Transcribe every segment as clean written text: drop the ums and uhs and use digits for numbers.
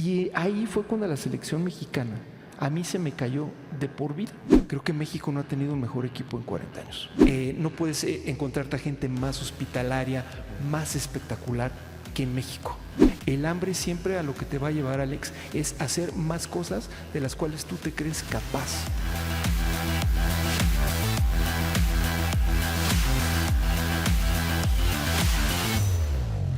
Y ahí fue cuando la selección mexicana a mí se me cayó de por vida. Creo que México no ha tenido un mejor equipo en 40 años. No puedes encontrarte a gente más hospitalaria, más espectacular que en México. El hambre siempre a lo que te va a llevar, Alex, es hacer más cosas de las cuales tú te crees capaz.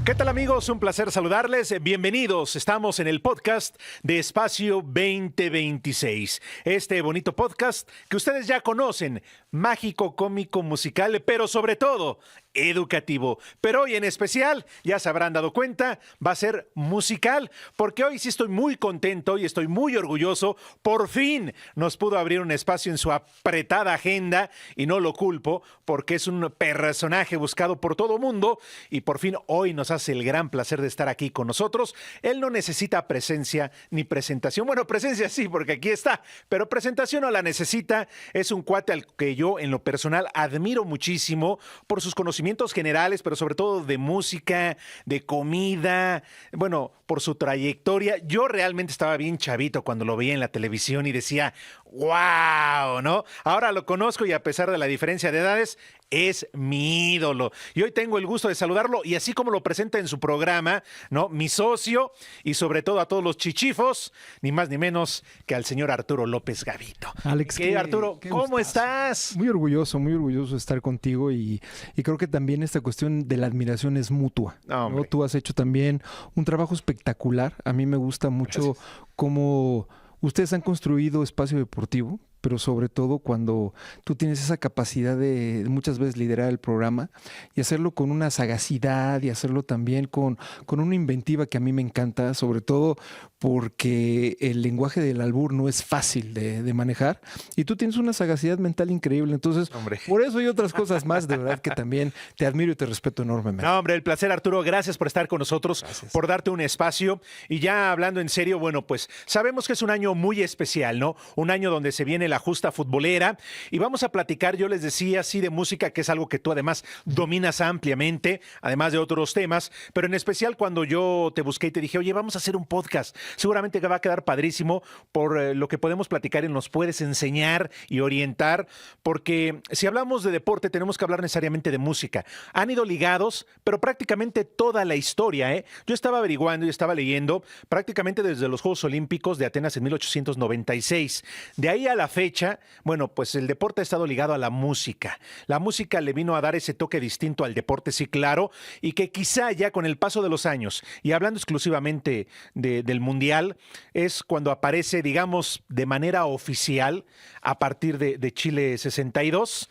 ¿Qué tal, amigos? Un placer saludarles. Bienvenidos. Estamos en el podcast de Espacio 2026. Este bonito podcast que ustedes ya conocen, mágico, cómico, musical, pero sobre todo educativo. Pero hoy en especial, ya se habrán dado cuenta, va a ser musical, porque hoy sí estoy muy contento y estoy muy orgulloso. Por fin nos pudo abrir un espacio en su apretada agenda y no lo culpo porque es un personaje buscado por todo mundo y por fin hoy nos hace el gran placer de estar aquí con nosotros. Él no necesita presencia ni presentación. Bueno, presencia sí, porque aquí está, pero presentación no la necesita. Es un cuate al que yo en lo personal admiro muchísimo por sus conocimientos generales, pero sobre todo de música, de comida, bueno, por su trayectoria. Yo realmente estaba bien chavito cuando lo veía en la televisión y decía, wow, ¿no? Ahora lo conozco y a pesar de la diferencia de edades, es mi ídolo. Y hoy tengo el gusto de saludarlo y así como lo presenta en su programa, ¿no? Mi socio y sobre todo a todos los chichifos, ni más ni menos que al señor Arturo López Gavito. Alex, Arturo, ¿cómo estás? Muy orgulloso de estar contigo y creo que también esta cuestión de la admiración es mutua, ¿no? Tú has hecho también un trabajo espectacular. A mí me gusta mucho cómo ustedes han construido espacio deportivo, pero sobre todo cuando tú tienes esa capacidad de muchas veces liderar el programa y hacerlo con una sagacidad y hacerlo también con una inventiva que a mí me encanta, sobre todo porque el lenguaje del albur no es fácil de manejar y tú tienes una sagacidad mental increíble. Entonces, por eso y otras cosas más, de verdad que también te admiro y te respeto enormemente. No, hombre, el placer, Arturo. Gracias por estar con nosotros, por darte un espacio. Y ya hablando en serio, bueno, pues sabemos que es un año muy especial, ¿no? Un año donde se viene la justa futbolera y vamos a platicar, yo les decía, sí, de música, que es algo que tú además dominas ampliamente, además de otros temas, pero en especial cuando yo te busqué y te dije, oye, vamos a hacer un podcast, seguramente que va a quedar padrísimo por lo que podemos platicar y nos puedes enseñar y orientar, porque si hablamos de deporte tenemos que hablar necesariamente de música. Han ido ligados, pero prácticamente toda la historia, ¿eh? Yo estaba averiguando y estaba leyendo prácticamente desde los Juegos Olímpicos de Atenas en 1896. De ahí a la fecha, bueno, pues el deporte ha estado ligado a la música. La música le vino a dar ese toque distinto al deporte, sí, claro, y que quizá ya con el paso de los años, y hablando exclusivamente del Mundial, es cuando aparece, digamos, de manera oficial, a partir de Chile 62.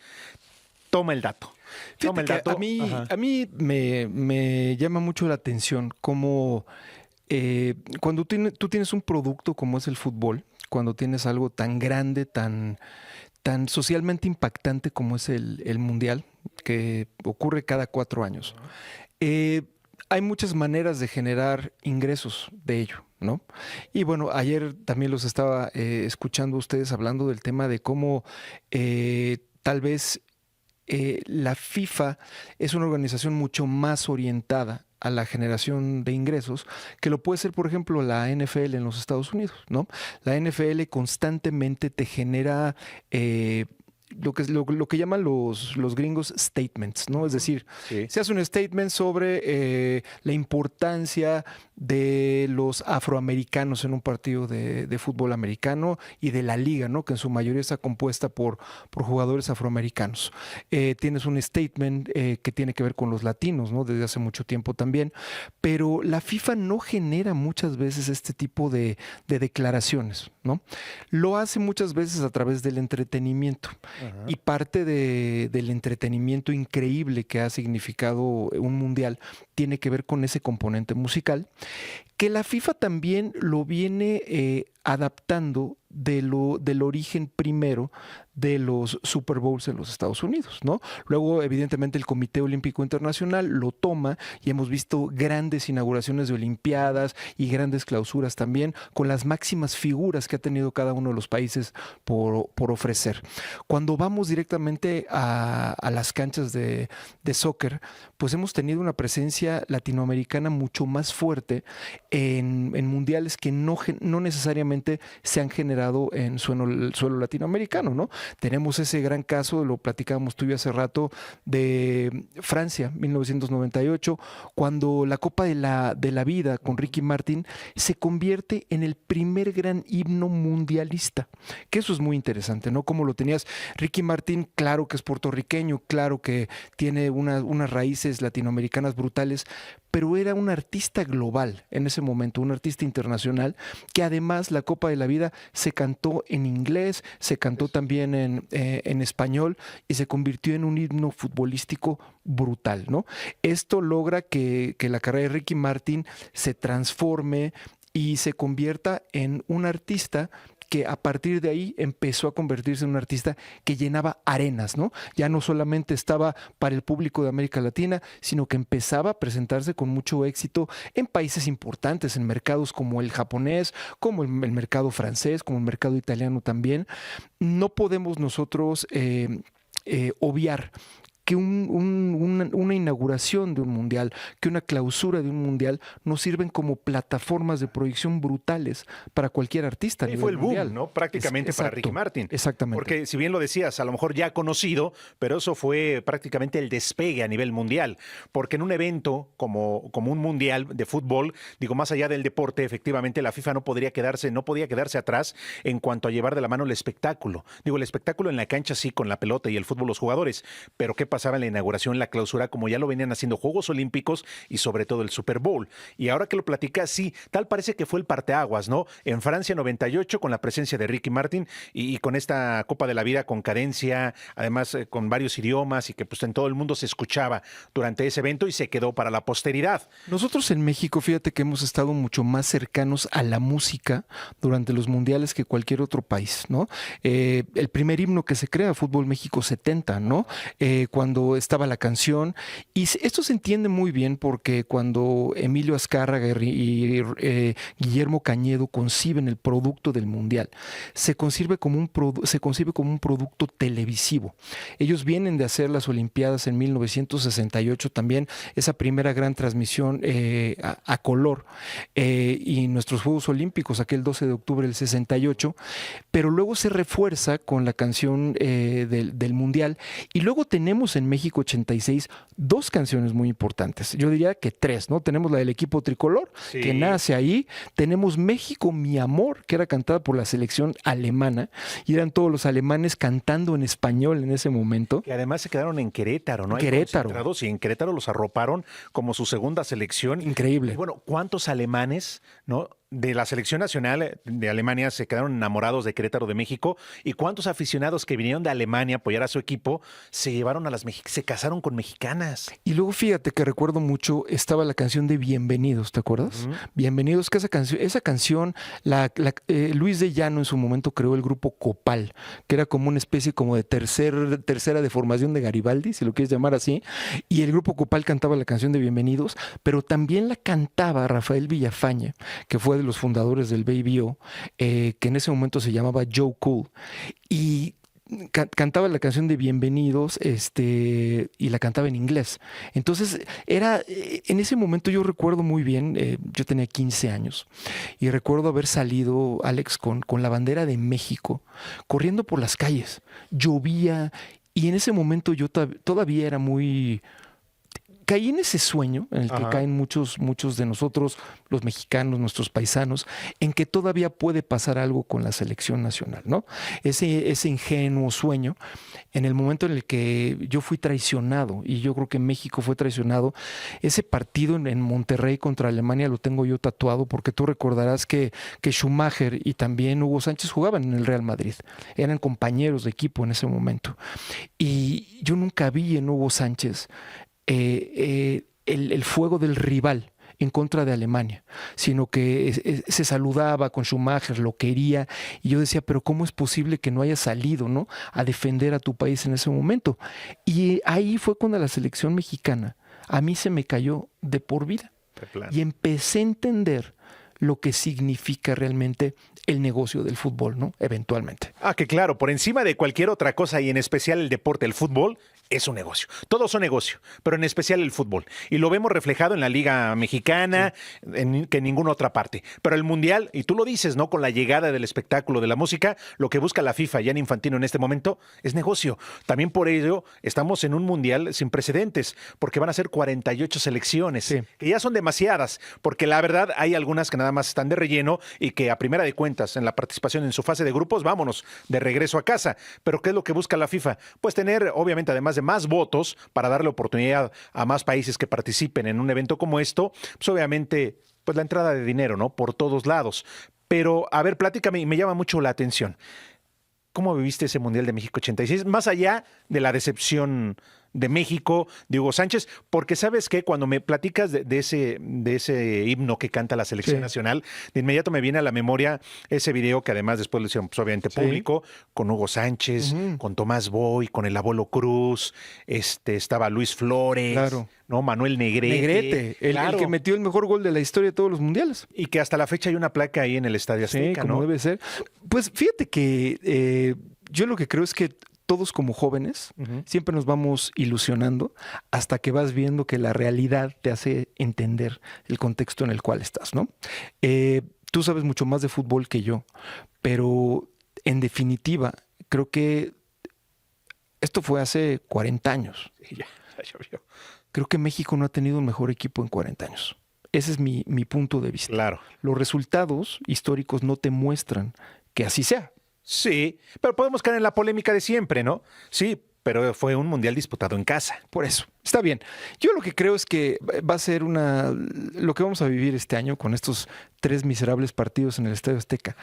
Toma el dato. Toma el dato. A mí me llama mucho la atención cómo cuando tú tienes un producto como es el fútbol, cuando tienes algo tan grande, tan socialmente impactante como es el Mundial, que ocurre cada 4 años, hay muchas maneras de generar ingresos de ello, ¿no? Y bueno, ayer también los estaba escuchando a ustedes hablando del tema de cómo tal vez la FIFA es una organización mucho más orientada a la generación de ingresos que lo puede ser, por ejemplo, la NFL en los Estados Unidos, ¿no? La NFL constantemente te genera lo que llaman los gringos statements, ¿no? Es decir, se hace un statement sobre la importancia de los afroamericanos en un partido de fútbol americano y de la liga, ¿no? Que en su mayoría está compuesta por jugadores afroamericanos. Tienes un statement que tiene que ver con los latinos, ¿no? Desde hace mucho tiempo también, pero la FIFA no genera muchas veces este tipo de declaraciones, ¿no? Lo hace muchas veces a través del entretenimiento. Y parte del entretenimiento increíble que ha significado un mundial tiene que ver con ese componente musical, que la FIFA también lo viene adaptando del origen primero de los Super Bowls en los Estados Unidos, ¿no? Luego, evidentemente, el Comité Olímpico Internacional lo toma y hemos visto grandes inauguraciones de Olimpiadas y grandes clausuras también con las máximas figuras que ha tenido cada uno de los países por ofrecer. Cuando vamos directamente a las canchas de soccer, pues hemos tenido una presencia latinoamericana mucho más fuerte en mundiales que no necesariamente se han generado en suelo latinoamericano, ¿no? Tenemos ese gran caso, lo platicábamos tú y yo hace rato, de Francia, 1998, cuando la Copa de la Vida con Ricky Martin se convierte en el primer gran himno mundialista, que eso es muy interesante, ¿no? Como lo tenías Ricky Martin, claro que es puertorriqueño, claro que tiene unas raíces latinoamericanas brutales, pero era un artista global en ese momento, un artista internacional, que además la Copa de la Vida se cantó en inglés, se cantó también en español y se convirtió en un himno futbolístico brutal, ¿no? Esto logra que la carrera de Ricky Martin se transforme y se convierta en un artista que a partir de ahí empezó a convertirse en un artista que llenaba arenas, ¿no? Ya no solamente estaba para el público de América Latina, sino que empezaba a presentarse con mucho éxito en países importantes, en mercados como el japonés, como el mercado francés, como el mercado italiano también. No podemos nosotros obviar que una inauguración de un mundial, que una clausura de un mundial nos sirven como plataformas de proyección brutales para cualquier artista. Y fue el boom, ¿no? Prácticamente para Ricky Martin. Exactamente. Porque si bien lo decías, a lo mejor ya conocido, pero eso fue prácticamente el despegue a nivel mundial. Porque en un evento como un mundial de fútbol, digo, más allá del deporte, efectivamente la FIFA no podía quedarse atrás en cuanto a llevar de la mano el espectáculo. Digo, el espectáculo en la cancha sí, con la pelota y el fútbol los jugadores, pero ¿qué pasaba en la inauguración, la clausura, como ya lo venían haciendo Juegos Olímpicos y sobre todo el Super Bowl? Y ahora que lo platicas, sí, tal parece que fue el parteaguas, ¿no? En Francia 98 con la presencia de Ricky Martin y con esta Copa de la Vida con cadencia, además con varios idiomas y que pues en todo el mundo se escuchaba durante ese evento y se quedó para la posteridad. Nosotros en México, fíjate que hemos estado mucho más cercanos a la música durante los mundiales que cualquier otro país, ¿no? El primer himno que se crea, Fútbol México 70, ¿no? Cuando estaba la canción, y esto se entiende muy bien porque cuando Emilio Azcárraga y Guillermo Cañedo conciben el producto del mundial, se concibe como un producto televisivo. Ellos vienen de hacer las Olimpiadas en 1968 también, esa primera gran transmisión a color, y nuestros Juegos Olímpicos aquel 12 de octubre del 68, pero luego se refuerza con la canción del mundial, y luego tenemos en México 86 dos canciones muy importantes. Yo diría que tres, ¿no? Tenemos la del equipo tricolor, sí, que nace ahí. Tenemos México, mi amor, que era cantada por la selección alemana, y eran todos los alemanes cantando en español en ese momento. Que además se quedaron en Querétaro, ¿no? Querétaro. Y en Querétaro los arroparon como su segunda selección. Increíble. Y bueno, ¿cuántos alemanes, no, de la selección nacional de Alemania se quedaron enamorados de Querétaro, de México? ¿Y cuántos aficionados que vinieron de Alemania a apoyar a su equipo se llevaron se casaron con mexicanas? Y luego fíjate que recuerdo mucho, estaba la canción de Bienvenidos, ¿te acuerdas? Bienvenidos, que esa canción Luis de Llano en su momento creó el grupo Copal, que era como una especie como de tercera deformación de Garibaldi, si lo quieres llamar así, y el grupo Copal cantaba la canción de Bienvenidos, pero también la cantaba Rafael Villafañe, que fue de los fundadores del Baby O, que en ese momento se llamaba Joe Cool, y cantaba la canción de Bienvenidos, y la cantaba en inglés. Entonces, en ese momento yo recuerdo muy bien, yo tenía 15 años, y recuerdo haber salido, Alex, con la bandera de México, corriendo por las calles. Llovía, y en ese momento yo todavía era muy... Caí en ese sueño en el que caen muchos de nosotros, los mexicanos, nuestros paisanos, en que todavía puede pasar algo con la selección nacional, ¿no? Ese ingenuo sueño, en el momento en el que yo fui traicionado, y yo creo que México fue traicionado. Ese partido en Monterrey contra Alemania lo tengo yo tatuado, porque tú recordarás que Schumacher y también Hugo Sánchez jugaban en el Real Madrid. Eran compañeros de equipo en ese momento. Y yo nunca vi en Hugo Sánchez el fuego del rival en contra de Alemania, sino que se saludaba con Schumacher, lo quería, y yo decía, pero ¿cómo es posible que no haya salido, ¿no?, a defender a tu país en ese momento? Y ahí fue cuando la selección mexicana a mí se me cayó de por vida. Y empecé a entender lo que significa realmente el negocio del fútbol, ¿no? Eventualmente. Que claro, por encima de cualquier otra cosa y en especial el deporte, el fútbol, es un negocio. Todos son negocio, pero en especial el fútbol. Y lo vemos reflejado en la Liga Mexicana, que en ninguna otra parte. Pero el Mundial, y tú lo dices, ¿no? Con la llegada del espectáculo, de la música, lo que busca la FIFA, Gianni Infantino en este momento, es negocio. También por ello estamos en un Mundial sin precedentes, porque van a ser 48 selecciones, que ya son demasiadas, porque la verdad hay algunas que nada más están de relleno y que a primera de cuentas, en la participación en su fase de grupos, vámonos de regreso a casa. Pero ¿qué es lo que busca la FIFA? Pues tener, obviamente, además de más votos para darle oportunidad a más países que participen en un evento como esto, pues obviamente pues la entrada de dinero, ¿no? Por todos lados. Pero, a ver, platícame, y me llama mucho la atención. ¿Cómo viviste ese Mundial de México 86? Más allá de la decepción de México, de Hugo Sánchez, porque sabes que cuando me platicas de ese himno que canta la selección nacional, de inmediato me viene a la memoria ese video que además después lo hicieron pues, obviamente público, con Hugo Sánchez, con Tomás Boy, con el Abuelo Cruz, estaba Luis Flores, ¿no? Manuel Negrete. El que metió el mejor gol de la historia de todos los mundiales. Y que hasta la fecha hay una placa ahí en el Estadio Azteca, como debe ser. Pues fíjate que yo lo que creo es que todos como jóvenes siempre nos vamos ilusionando hasta que vas viendo que la realidad te hace entender el contexto en el cual estás, ¿no? Tú sabes mucho más de fútbol que yo, pero en definitiva creo que esto fue hace 40 años. Sí, ya llovió. Creo que México no ha tenido un mejor equipo en 40 años. Ese es mi punto de vista. Claro. Los resultados históricos no te muestran que así sea. Sí, pero podemos caer en la polémica de siempre, ¿no? Sí, pero fue un mundial disputado en casa. Por eso, está bien. Yo lo que creo es que va a ser lo que vamos a vivir este año con estos 3 miserables partidos en el Estadio Azteca.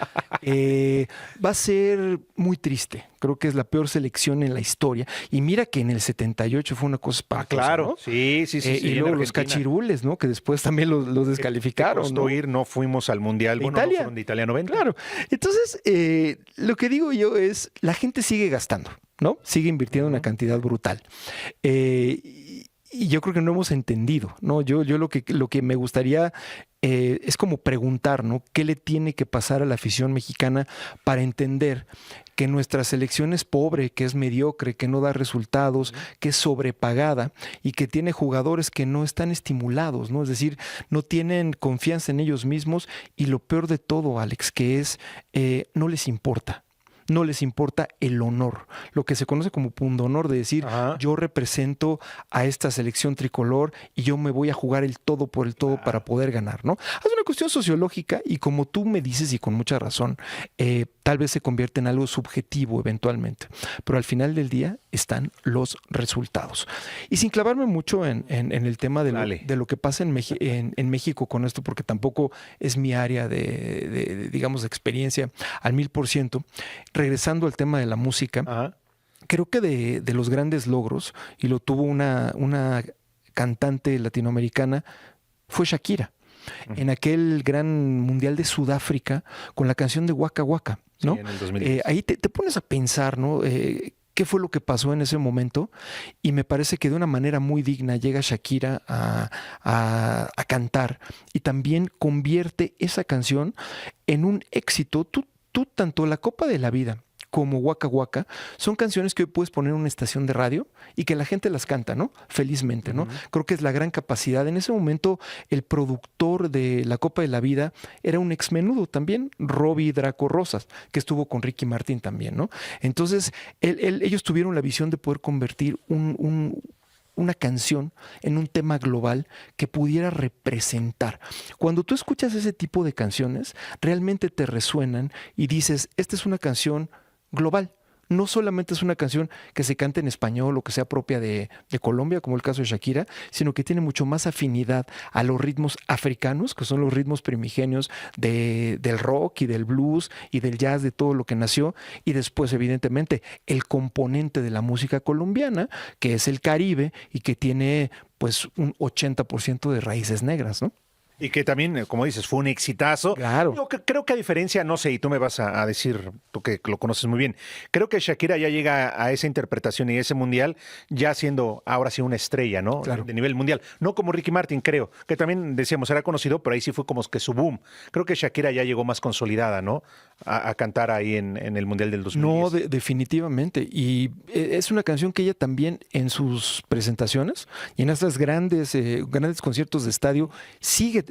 Va a ser muy triste. Creo que es la peor selección en la historia. Y mira que en el 78 fue una cosa espantosa, claro, ¿no? Sí. Y luego los cachirules, ¿no? Que después también los descalificaron. Costó ir, no fuimos al mundial. Bueno, Italia. No fueron de Italia 90. Claro. Entonces, lo que digo yo es, la gente sigue gastando, ¿no? Sigue invirtiendo una cantidad brutal. Y yo creo que no hemos entendido, ¿no? Yo lo que me gustaría es como preguntar, ¿no? ¿Qué le tiene que pasar a la afición mexicana para entender que nuestra selección es pobre, que es mediocre, que no da resultados, que es sobrepagada y que tiene jugadores que no están estimulados, ¿no? Es decir, no tienen confianza en ellos mismos y lo peor de todo, Alex, que es no les importa. No les importa el honor, lo que se conoce como pundonor, de decir, yo represento a esta selección tricolor y yo me voy a jugar el todo por el todo para poder ganar, ¿no? Es una cuestión sociológica y como tú me dices y con mucha razón, tal vez se convierte en algo subjetivo eventualmente, pero al final del día están los resultados. Y sin clavarme mucho en el tema de lo que pasa en México con esto, porque tampoco es mi área digamos, de experiencia al 1000%, regresando al tema de la música, creo que de los grandes logros, y lo tuvo una cantante latinoamericana, fue Shakira. En aquel gran mundial de Sudáfrica con la canción de Waka Waka, ¿no? Sí, en el 2010. Ahí te pones a pensar, ¿no? ¿Qué fue lo que pasó en ese momento? Y me parece que de una manera muy digna llega Shakira a cantar y también convierte esa canción en un éxito. Tú tanto La Copa de la Vida como Waka Waka son canciones que hoy puedes poner en una estación de radio y que la gente las canta, ¿no? Felizmente, ¿no? Creo que es la gran capacidad. En ese momento, el productor de La Copa de la Vida era un exmenudo también, Robbie Draco Rosas, que estuvo con Ricky Martin también, ¿no? Entonces, ellos tuvieron la visión de poder convertir una canción en un tema global que pudiera representar. Cuando tú escuchas ese tipo de canciones, realmente te resuenan y dices, esta es una canción global. No solamente es una canción que se canta en español o que sea propia de Colombia, como el caso de Shakira, sino que tiene mucho más afinidad a los ritmos africanos, que son los ritmos primigenios del rock y del blues y del jazz, de todo lo que nació, y después, evidentemente, el componente de la música colombiana, que es el Caribe y que tiene pues un 80% de raíces negras, ¿no? Y que también, como dices, fue un exitazo. Claro. Yo creo que a diferencia, no sé, y tú me vas a decir, tú que lo conoces muy bien, creo que Shakira ya llega a esa interpretación y ese mundial ya siendo ahora sí una estrella, ¿no? Claro. De nivel mundial. No como Ricky Martin, creo, que también decíamos era conocido, pero ahí sí fue como que su boom. Creo que Shakira ya llegó más consolidada, ¿no? A cantar ahí en el mundial del 2010. No, definitivamente. Y es una canción que ella también en sus presentaciones y en estas grandes conciertos de estadio sigue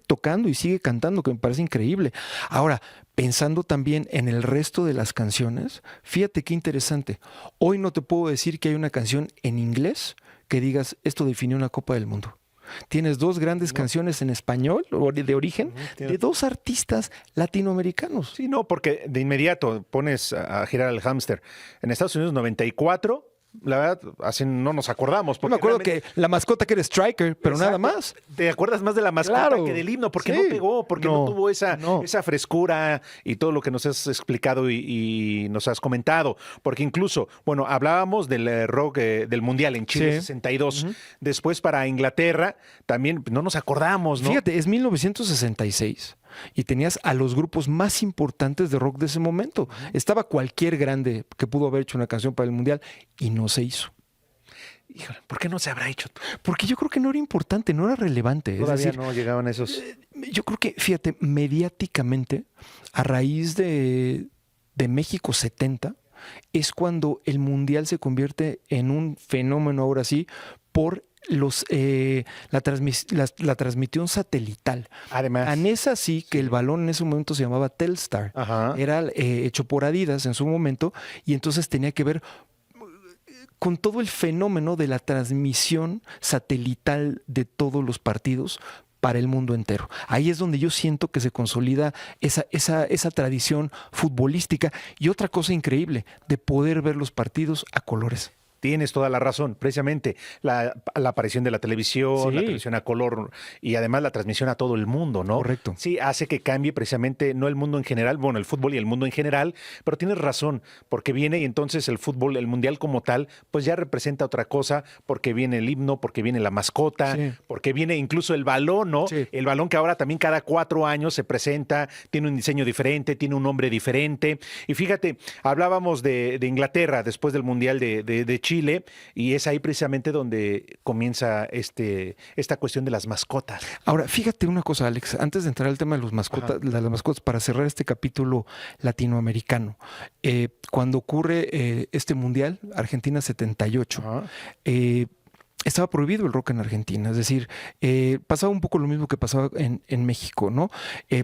tocando y sigue cantando, que me parece increíble. Ahora, pensando también en el resto de las canciones, fíjate qué interesante. Hoy no te puedo decir que hay una canción en inglés que digas, esto definió una Copa del Mundo. Tienes dos grandes canciones en español de origen de dos artistas latinoamericanos. Sí, no, porque de inmediato pones a girar al hámster. En Estados Unidos 94, la verdad, así no nos acordamos. Yo me acuerdo que la mascota que era Striker, pero Exacto. nada más. Te acuerdas más de la mascota Claro. que del himno, porque Sí. no pegó, porque no tuvo esa frescura y todo lo que nos has explicado y nos has comentado. Porque incluso, bueno, hablábamos del rock del Mundial en Chile, Sí. 62. Después para Inglaterra, también no nos acordamos, ¿no? Fíjate, es 1966 y tenías a los grupos más importantes de rock de ese momento. Estaba cualquier grande que pudo haber hecho una canción para el Mundial y no se hizo. Híjole, ¿por qué no se habrá hecho? Porque yo creo que no era importante, no era relevante. Todavía es decir, no llegaban esos. yo creo que, fíjate, mediáticamente, a raíz de México 70, es cuando el Mundial se convierte en un fenómeno ahora sí por la transmisión satelital. Además. Tan es así que el balón en ese momento se llamaba Telstar. Ajá. Era hecho por Adidas en su momento y entonces tenía que ver con todo el fenómeno de la transmisión satelital de todos los partidos para el mundo entero. Ahí es donde yo siento que se consolida esa tradición futbolística y otra cosa increíble, de poder ver los partidos a colores. Tienes toda la razón, precisamente la aparición de la televisión, Sí. la televisión a color y además la transmisión a todo el mundo, ¿no? Correcto. Sí, hace que cambie precisamente, no el mundo en general, bueno, el fútbol y el mundo en general, pero tienes razón, porque viene y entonces el fútbol, el mundial como tal, pues ya representa otra cosa, porque viene el himno, porque viene la mascota, Sí. porque viene incluso el balón, ¿no? Sí. El balón que ahora también cada 4 años se presenta, tiene un diseño diferente, tiene un nombre diferente. Y fíjate, hablábamos de Inglaterra después del mundial de Chile, y es ahí precisamente donde comienza esta cuestión de las mascotas. Ahora, fíjate una cosa, Alex, antes de entrar al tema de las mascotas, para cerrar este capítulo latinoamericano, cuando ocurre este Mundial, Argentina 78, estaba prohibido el rock en Argentina, es decir, pasaba un poco lo mismo que pasaba en México, ¿no?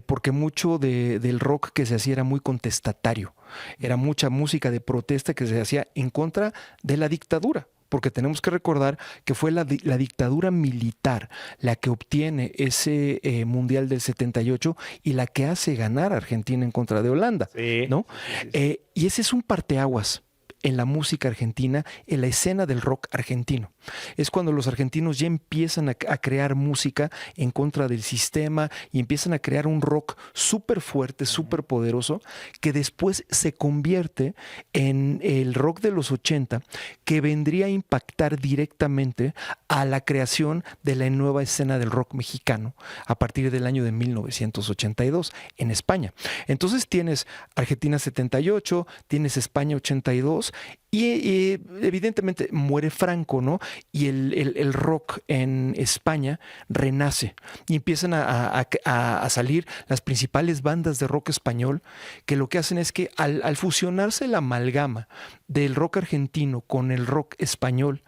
Porque mucho del rock que se hacía era muy contestatario, era mucha música de protesta que se hacía en contra de la dictadura. Porque tenemos que recordar que fue la dictadura militar la que obtiene ese Mundial del 78 y la que hace ganar a Argentina en contra de Holanda, Sí. ¿no? Y ese es un parteaguas en la música argentina, en la escena del rock argentino. Es cuando los argentinos ya empiezan a crear música en contra del sistema y empiezan a crear un rock súper fuerte, súper poderoso, que después se convierte en el rock de los 80, que vendría a impactar directamente a la creación de la nueva escena del rock mexicano a partir del año de 1982 en España. Entonces tienes Argentina 78, tienes España 82 y evidentemente muere Franco, ¿no? Y el rock en España renace y empiezan a salir las principales bandas de rock español que lo que hacen es que al fusionarse la amalgama del rock argentino con el rock español,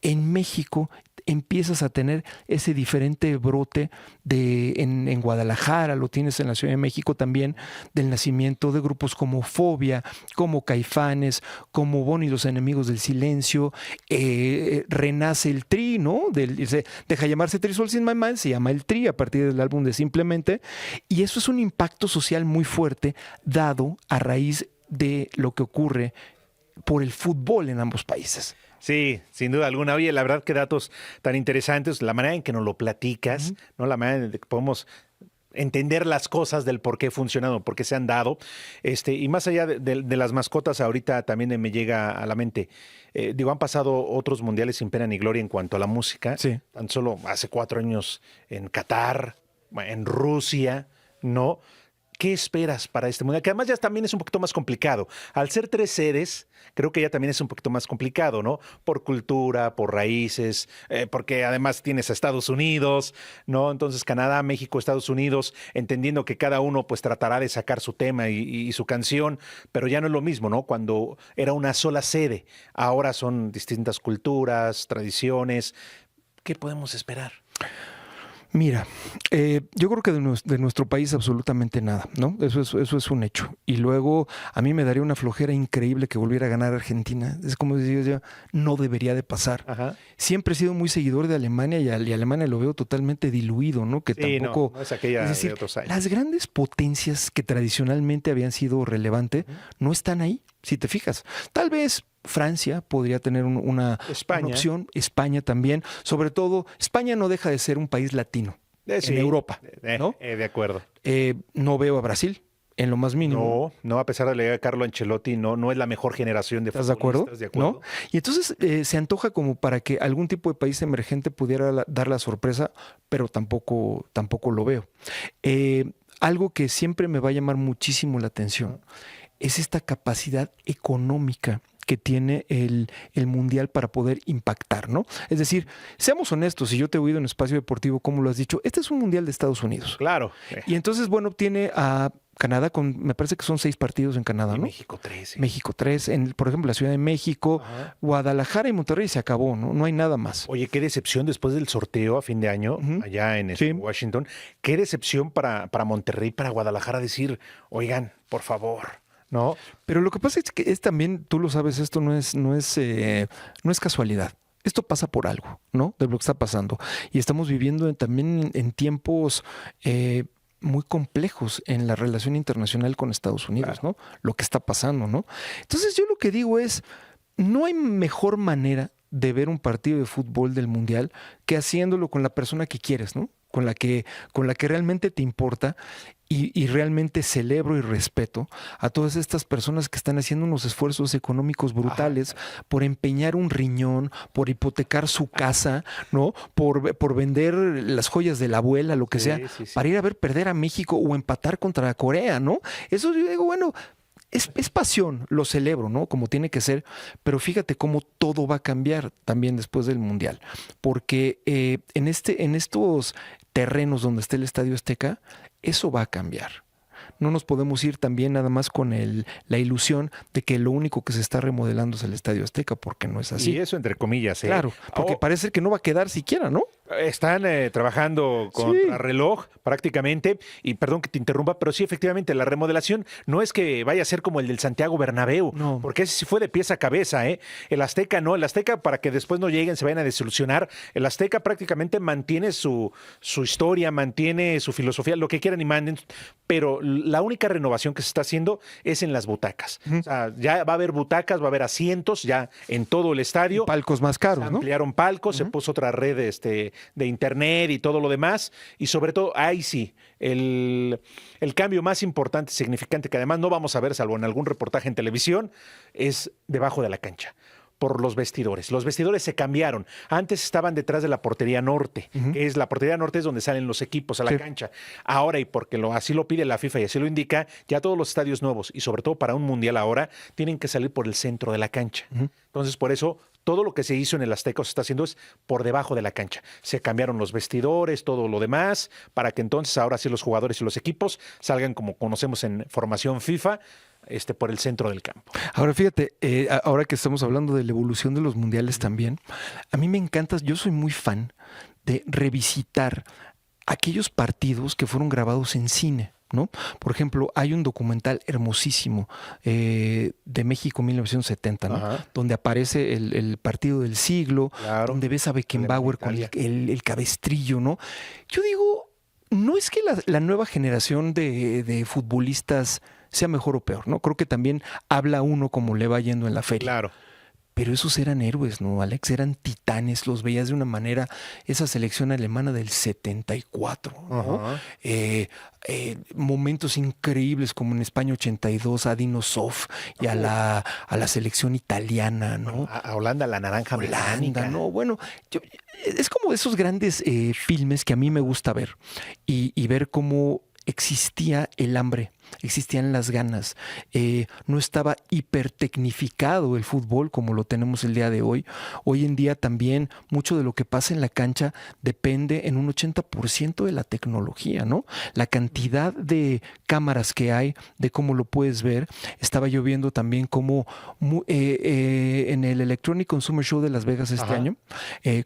en México empiezas a tener ese diferente brote en Guadalajara, lo tienes en la Ciudad de México también, del nacimiento de grupos como Fobia, como Caifanes, como Bon y los Enemigos del Silencio, renace el Tri, ¿no? Deja llamarse Tri Souls in My Mind, se llama el Tri a partir del álbum de Simplemente, y eso es un impacto social muy fuerte dado a raíz de lo que ocurre por el fútbol en ambos países. Sí, sin duda alguna. Oye, la verdad que datos tan interesantes, la manera en que nos lo platicas, ¿no? La manera en que podemos entender las cosas del por qué funcionan, por qué se han dado. Y más allá de las mascotas, ahorita también me llega a la mente, han pasado otros mundiales sin pena ni gloria en cuanto a la música. Sí. Tan solo hace 4 años en Qatar, en Rusia, ¿no? ¿Qué esperas para este mundial? Que además ya también es un poquito más complicado. Al ser 3 sedes, creo que ya también es un poquito más complicado, ¿no? Por cultura, por raíces, porque además tienes a Estados Unidos, ¿no? Entonces Canadá, México, Estados Unidos, entendiendo que cada uno pues tratará de sacar su tema y su canción, pero ya no es lo mismo, ¿no? Cuando era una sola sede, ahora son distintas culturas, tradiciones. ¿Qué podemos esperar? Mira, yo creo que de nuestro país absolutamente nada, ¿no? Eso es un hecho. Y luego a mí me daría una flojera increíble que volviera a ganar Argentina. Es como decir, ya no debería de pasar. Ajá. Siempre he sido muy seguidor de Alemania y Alemania lo veo totalmente diluido, ¿no? Que Sí, tampoco... no es aquella es decir, de otros años. las grandes potencias que tradicionalmente habían sido relevantes no están ahí, si te fijas. Tal vez Francia podría tener una opción, España también. Sobre todo, España no deja de ser un país latino Sí, en Europa, ¿no? De acuerdo. No veo a Brasil en lo más mínimo. No, a pesar de la llegada de Carlo Ancelotti, no es la mejor generación de ¿Estás de acuerdo? futbolistas, ¿de acuerdo? ¿No? Y entonces se antoja como para que algún tipo de país emergente pudiera dar la sorpresa, pero tampoco lo veo. Algo que siempre me va a llamar muchísimo la atención es esta capacidad económica que tiene el Mundial para poder impactar, ¿no? Es decir, seamos honestos, si yo te he oído en Espacio Deportivo, como lo has dicho, este es un Mundial de Estados Unidos. Claro. Y entonces, bueno, tiene a Canadá me parece que son 6 partidos en Canadá, ¿no? México 3. Sí. México 3, por ejemplo, la Ciudad de México, Guadalajara y Monterrey se acabó, ¿no? No hay nada más. Oye, qué decepción después del sorteo a fin de año, allá en Washington, qué decepción para Monterrey, para Guadalajara decir, oigan, por favor, ¿no? Pero lo que pasa es que es también, tú lo sabes, esto no es casualidad. Esto pasa por algo, ¿no? De lo que está pasando. Y estamos viviendo también en tiempos muy complejos en la relación internacional con Estados Unidos, Claro. ¿no? Lo que está pasando, ¿no? Entonces yo lo que digo es, no hay mejor manera de ver un partido de fútbol del Mundial que haciéndolo con la persona que quieres, ¿no? Con la que realmente te importa y realmente celebro y respeto a todas estas personas que están haciendo unos esfuerzos económicos brutales por empeñar un riñón, por hipotecar su casa, ¿no? Por vender las joyas de la abuela, lo que sea, Sí. para ir a ver perder a México o empatar contra Corea, ¿no? Eso yo digo, bueno, es pasión, lo celebro, ¿no? Como tiene que ser, pero fíjate cómo todo va a cambiar también después del Mundial, porque en estos terrenos donde esté el Estadio Azteca, eso va a cambiar. No nos podemos ir también nada más con la ilusión de que lo único que se está remodelando es el Estadio Azteca, porque no es así. Y eso entre comillas, ¿eh? Claro, porque parece que no va a quedar siquiera, ¿no? Están trabajando contra reloj prácticamente, y perdón que te interrumpa, pero sí, efectivamente, la remodelación no es que vaya a ser como el del Santiago Bernabéu, No. porque ese sí fue de pies a cabeza, ¿eh? El Azteca no, el Azteca para que después no lleguen, se vayan a desilusionar, el Azteca prácticamente mantiene su historia, mantiene su filosofía, lo que quieran y manden, pero la única renovación que se está haciendo es en las butacas. O sea, ya va a haber butacas, va a haber asientos ya en todo el estadio. Palcos más caros, Se ¿no? ampliaron palcos, se puso otra red de internet y todo lo demás. Y sobre todo, ahí sí, el cambio más importante, significante, que además no vamos a ver, salvo en algún reportaje en televisión, es debajo de la cancha. Por los vestidores. Los vestidores se cambiaron. Antes estaban detrás de la portería norte, que es la portería norte es donde salen los equipos a la cancha. Ahora, y porque así lo pide la FIFA y así lo indica, ya todos los estadios nuevos, y sobre todo para un mundial ahora, tienen que salir por el centro de la cancha. Entonces, por eso, todo lo que se hizo en el Azteca se está haciendo es por debajo de la cancha. Se cambiaron los vestidores, todo lo demás, para que entonces ahora sí los jugadores y los equipos salgan como conocemos en formación FIFA, por el centro del campo. Ahora fíjate, ahora que estamos hablando de la evolución de los mundiales también, a mí me encanta, yo soy muy fan de revisitar aquellos partidos que fueron grabados en cine, ¿no? Por ejemplo, hay un documental hermosísimo de México 1970, ¿no? Donde aparece el partido del siglo, donde ves a Beckenbauer con el cabestrillo, ¿no? Yo digo, no es que la nueva generación de futbolistas sea mejor o peor, ¿no? Creo que también habla uno como le va yendo en la feria. Claro. Pero esos eran héroes, ¿no, Alex? Eran titanes, los veías de una manera, esa selección alemana del 74, ¿no? Momentos increíbles como en España 82, a Dino Zoff y a la selección italiana, ¿no? A Holanda, la naranja Holanda, mecánica. ¿no? Bueno, Es como esos grandes filmes que a mí me gusta ver y ver cómo existía el hambre, existían las ganas, no estaba hipertecnificado el fútbol como lo tenemos el día de hoy. Hoy en día también mucho de lo que pasa en la cancha depende en un 80% de la tecnología, ¿no? La cantidad de cámaras que hay, de cómo lo puedes ver. Estaba yo viendo también cómo en el Electronic Consumer Show de Las Vegas este año,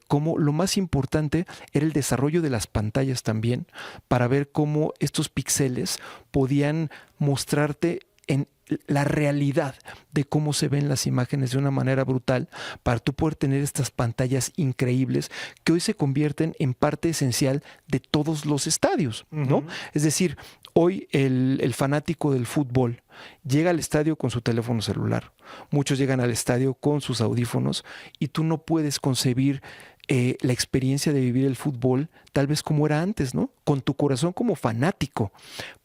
como lo más importante era el desarrollo de las pantallas también, para ver cómo estos píxeles podían mostrarte en la realidad de cómo se ven las imágenes de una manera brutal, para tú poder tener estas pantallas increíbles que hoy se convierten en parte esencial de todos los estadios, ¿no? Es decir, hoy el fanático del fútbol llega al estadio con su teléfono celular, muchos llegan al estadio con sus audífonos y tú no puedes concebir la experiencia de vivir el fútbol tal vez como era antes, ¿no? Con tu corazón como fanático.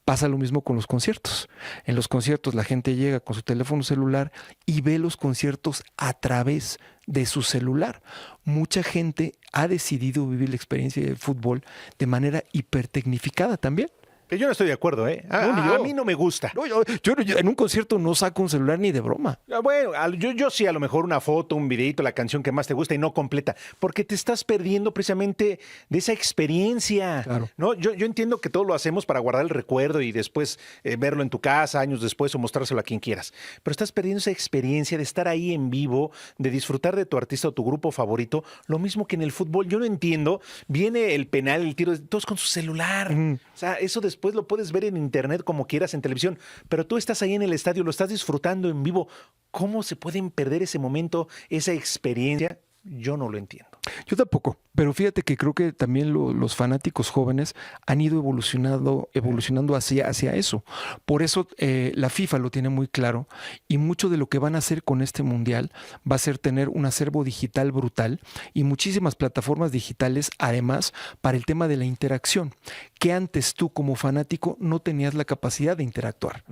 Pasa lo mismo con los conciertos. En los conciertos la gente llega con su teléfono celular y ve los conciertos a través de su celular. Mucha gente ha decidido vivir la experiencia del fútbol de manera hipertecnificada también. Yo no estoy de acuerdo, ¿eh? A mí no me gusta. No, yo en un concierto no saco un celular ni de broma. Bueno, yo sí, a lo mejor una foto, un videito, la canción que más te gusta y no completa, porque te estás perdiendo precisamente de esa experiencia. Claro. ¿No? Yo entiendo que todo lo hacemos para guardar el recuerdo y después verlo en tu casa, años después, o mostrárselo a quien quieras. Pero estás perdiendo esa experiencia de estar ahí en vivo, de disfrutar de tu artista o tu grupo favorito, lo mismo que en el fútbol. Yo no entiendo, viene el penal, el tiro, todos con su celular. O sea, eso después lo puedes ver en internet como quieras, en televisión, pero tú estás ahí en el estadio, lo estás disfrutando en vivo. ¿Cómo se pueden perder ese momento, esa experiencia? Yo no lo entiendo. Yo tampoco, pero fíjate que creo que también los fanáticos jóvenes han ido evolucionando hacia eso. Por eso la FIFA lo tiene muy claro y mucho de lo que van a hacer con este mundial va a ser tener un acervo digital brutal y muchísimas plataformas digitales además para el tema de la interacción, que antes tú como fanático no tenías la capacidad de interactuar,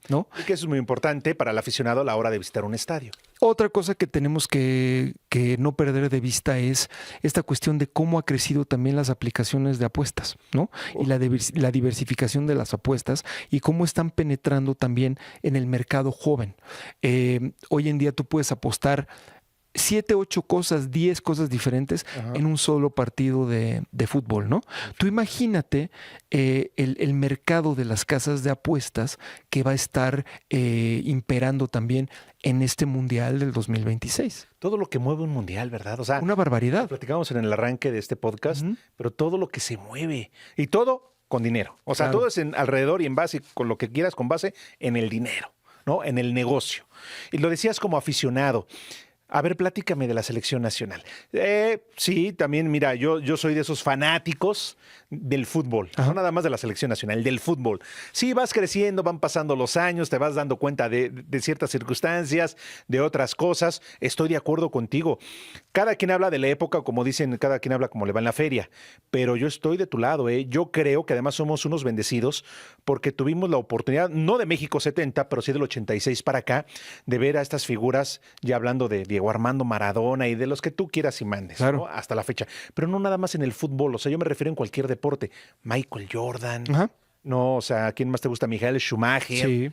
¿no? Y que eso es muy importante para el aficionado a la hora de visitar un estadio. Otra cosa que tenemos que no perder de vista es esta cuestión de cómo ha crecido también las aplicaciones de apuestas, ¿no? Y la diversificación de las apuestas y cómo están penetrando también en el mercado joven. Hoy en día tú puedes apostar 7, 8 cosas, 10 cosas diferentes en un solo partido de fútbol, ¿no? Tú imagínate el mercado de las casas de apuestas que va a estar imperando también en este Mundial del 2026. Todo lo que mueve un mundial, ¿verdad? O sea, una barbaridad. Platicamos en el arranque de este podcast, pero todo lo que se mueve y todo con dinero. O sea, todo es alrededor y en base, con lo que quieras, con base en el dinero, ¿no? En el negocio. Y lo decías como aficionado. A ver, platícame de la selección nacional. Sí, también, mira, yo soy de esos fanáticos del fútbol, no nada más de la selección nacional, del fútbol. Sí, vas creciendo, van pasando los años, te vas dando cuenta de ciertas circunstancias, de otras cosas. Estoy de acuerdo contigo. Cada quien habla de la época, como dicen, cada quien habla como le va en la feria, pero yo estoy de tu lado, ¿eh? Yo creo que además somos unos bendecidos porque tuvimos la oportunidad, no de México 70, pero sí del 86 para acá, de ver a estas figuras, ya hablando de Diego Armando Maradona y de los que tú quieras y mandes, ¿no? Hasta la fecha. Pero no nada más en el fútbol, o sea, yo me refiero en cualquier deporte. Michael Jordan, no, o sea, ¿quién más te gusta? Michael Schumacher,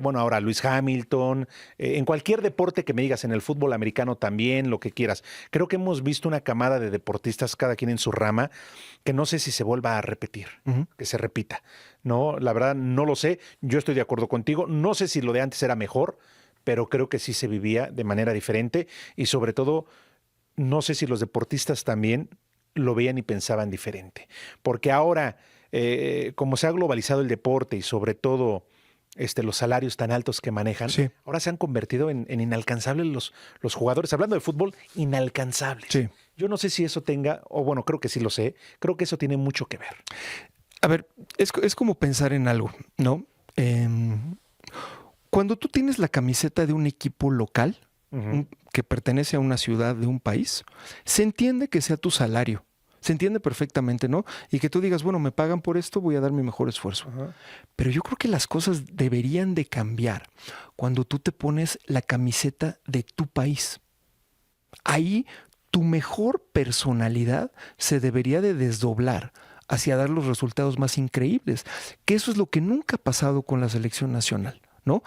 bueno, ahora Lewis Hamilton, en cualquier deporte que me digas, en el fútbol americano también, lo que quieras. Creo que hemos visto una camada de deportistas, cada quien en su rama, que no sé si se vuelva a repetir, que se repita. No, la verdad no lo sé, yo estoy de acuerdo contigo, no sé si lo de antes era mejor, pero creo que sí se vivía de manera diferente y sobre todo, no sé si los deportistas también lo veían y pensaban diferente. Porque ahora, como se ha globalizado el deporte y sobre todo los salarios tan altos que manejan, ahora se han convertido en inalcanzables los jugadores. Hablando de fútbol, inalcanzables. Sí. Yo no sé si eso tenga, o bueno, creo que sí lo sé, creo que eso tiene mucho que ver. A ver, es como pensar en algo, ¿no? Cuando tú tienes la camiseta de un equipo local que pertenece a una ciudad de un país, se entiende que sea tu salario. Se entiende perfectamente, ¿no? Y que tú digas, bueno, me pagan por esto, voy a dar mi mejor esfuerzo. Pero yo creo que las cosas deberían de cambiar cuando tú te pones la camiseta de tu país. Ahí tu mejor personalidad se debería de desdoblar hacia dar los resultados más increíbles, que eso es lo que nunca ha pasado con la selección nacional, ¿no?